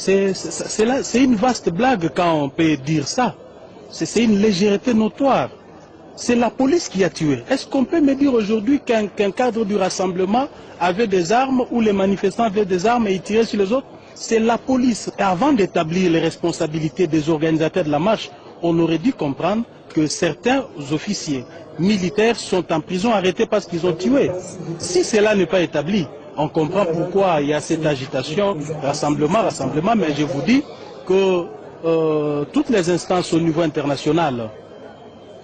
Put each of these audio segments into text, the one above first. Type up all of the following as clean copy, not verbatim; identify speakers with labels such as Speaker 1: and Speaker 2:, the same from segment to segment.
Speaker 1: C'est une vaste blague quand on peut dire ça. C'est une légèreté notoire. C'est la police qui a tué. Est-ce qu'on peut me dire aujourd'hui qu'un cadre du rassemblement avait des armes ou les manifestants avaient des armes et ils tiraient sur les autres? C'est la police. Et avant d'établir les responsabilités des organisateurs de la marche, on aurait dû comprendre que certains officiers militaires sont en prison arrêtés parce qu'ils ont tué. Si cela n'est pas établi, on comprend pourquoi il y a cette agitation, rassemblement, mais je vous dis que toutes les instances au niveau international,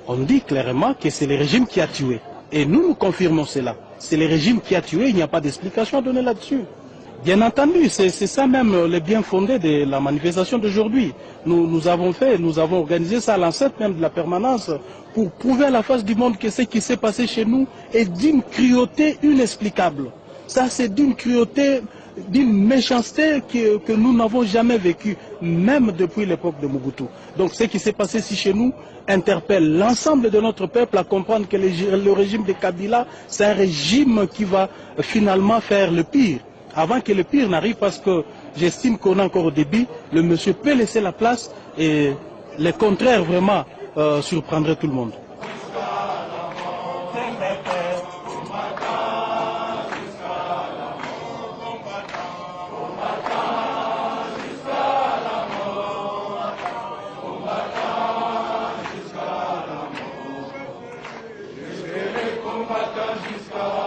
Speaker 1: on dit clairement que c'est le régime qui a tué. Et nous confirmons cela. C'est le régime qui a tué, il n'y a pas d'explication à donner là-dessus. Bien entendu, c'est ça même le bien fondé de la manifestation d'aujourd'hui. Nous avons organisé ça à l'enceinte même de la permanence pour prouver à la face du monde que ce qui s'est passé chez nous est d'une cruauté inexplicable. Ça, c'est d'une cruauté, d'une méchanceté que nous n'avons jamais vécue, même depuis l'époque de Mobutu. Donc ce qui s'est passé ici chez nous interpelle l'ensemble de notre peuple à comprendre que le régime de Kabila, c'est un régime qui va finalement faire le pire. Avant que le pire n'arrive, parce que j'estime qu'on est encore au début, le monsieur peut laisser la place et le contraire vraiment surprendrait tout le monde.
Speaker 2: Jusqu'à